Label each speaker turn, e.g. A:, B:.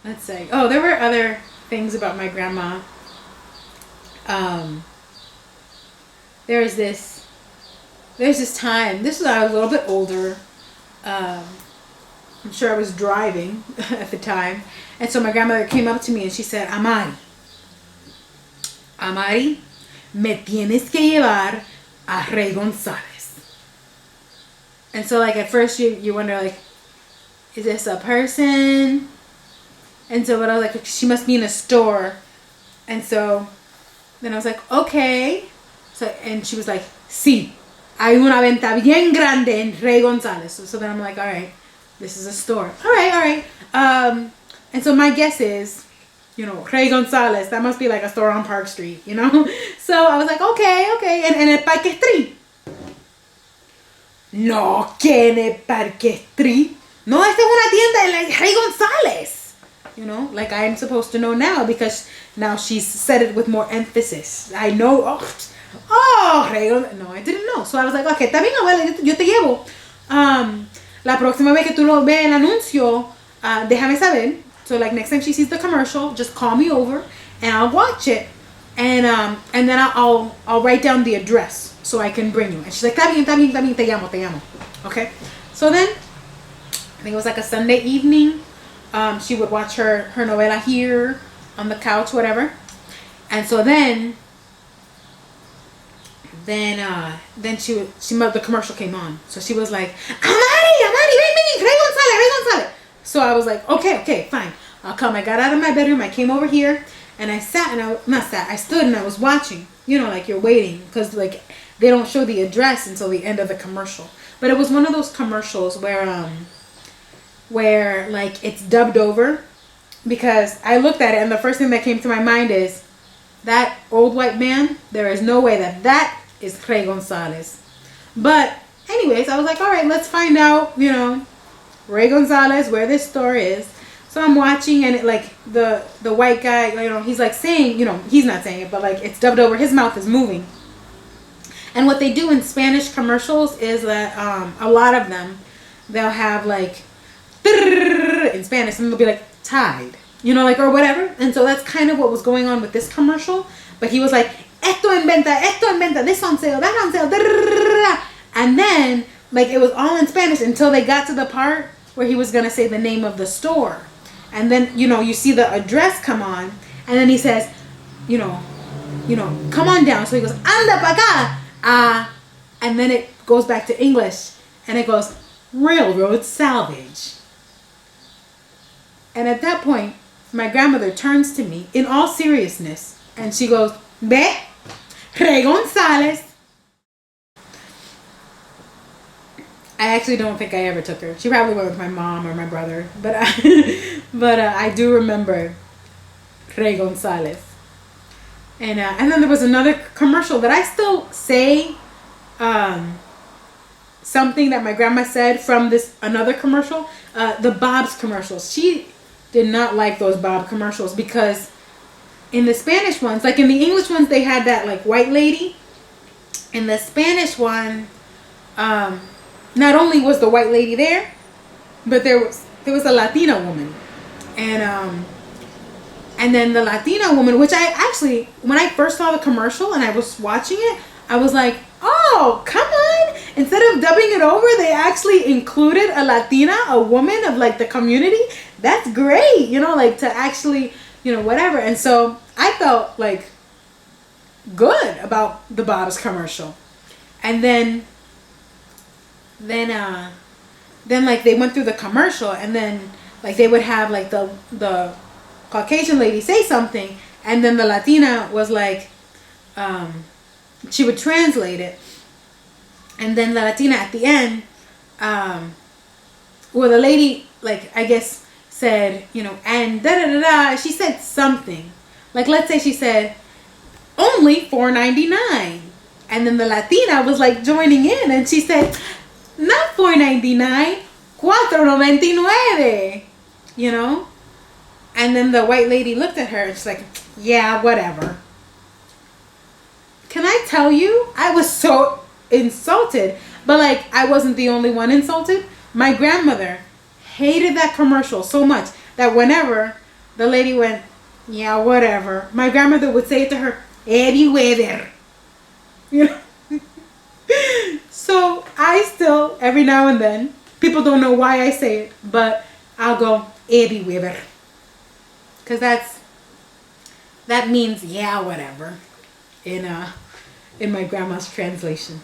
A: let's say, oh, there were other things about my grandma. Um, there's this, there's this time. This was I was a little bit older. Um, I'm sure I was driving at the time, and so my grandmother came up to me and she said, "Amari, Amari, me tienes que llevar a Rey Gonzalez." And so, like, at first you wonder, like, is this a person? And so, but I was like, she must be in a store. And so then I was like, okay. So, and she was like, sí, hay una venta bien grande en Rey Gonzalez. So then I'm like, all right, this is a store. All right, all right. And so my guess is, Rey Gonzalez, that must be like a store on Park Street, So I was like, okay, okay. And el Parque Street. No, que en el Parque Street. No, esta es una tienda de like Rey Gonzalez. Like I'm supposed to know now because now she's said it with more emphasis. I know. Rey Gonzalez. No, I didn't know. So I was like, okay, está bien, abuela, yo te llevo. La próxima vez que tú lo veas el anuncio, déjame saber. So like next time she sees the commercial, just call me over and I'll watch it. And then I'll write down the address so I can bring you. And she's like, está bien, te llamo. Okay. So then I think it was like a Sunday evening. She would watch her novela here on the couch, whatever. And so then the commercial came on. So she was like, Amari, ven, Rey Gonzalez. So I was like, okay, fine. I'll come. I got out of my bedroom. I came over here and I sat and I stood and I was watching, like you're waiting because like they don't show the address until the end of the commercial. But it was one of those commercials where like it's dubbed over, because I looked at it and the first thing that came to my mind is that old white man. There is no way that is Rey Gonzalez. But anyways, I was like, all right, let's find out, Rey Gonzalez, where this store is. So I'm watching and it like the white guy, he's like saying, he's not saying it, but like it's dubbed over. His mouth is moving. And what they do in Spanish commercials is that a lot of them, they'll have like in Spanish and they'll be like Tide, or whatever. And so that's kind of what was going on with this commercial. But he was like, esto en venta, this on sale, that on sale. And then like it was all in Spanish until they got to the part where he was going to say the name of the store. And then, you see the address come on. And then he says, come on down. So he goes, anda pa acá. And then it goes back to English. And it goes, Railroad Salvage. And at that point, my grandmother turns to me in all seriousness. And she goes, Ve, Rey Gonzalez. I actually don't think I ever took her. She probably went with my mom or my brother. But I do remember Rey Gonzalez. And then there was another commercial that I still say something that my grandma said from this another commercial. The Bob's commercials. She did not like those Bob commercials because in the Spanish ones, like in the English ones, they had that like white lady. In the Spanish one, not only was the white lady there, but there was a Latina woman, and then the Latina woman, which I actually, when I first saw the commercial and I was watching it, I was like, oh, come on. Instead of dubbing it over, they actually included a Latina, a woman of like the community. That's great, like to actually, whatever. And so I felt like good about the Bob's commercial. And then like they went through the commercial and then like they would have like the Caucasian lady say something and then the Latina was like, she would translate it. And then the Latina at the end, the lady, like, I guess said, and da-da-da-da, she said something. Like, let's say she said, only $4.99. And then the Latina was, like, joining in, and she said, not $4.99, $4.99, And then the white lady looked at her, and she's like, yeah, whatever. Can I tell you, I was so insulted. But, like, I wasn't the only one insulted. My grandmother hated that commercial so much that whenever The lady went, yeah, whatever. My grandmother would say it to her, Eddie weather. You know? So I still, every now and then, people don't know why I say it, but I'll go, Eddie weather. Because that means, yeah, whatever, in my grandma's translation.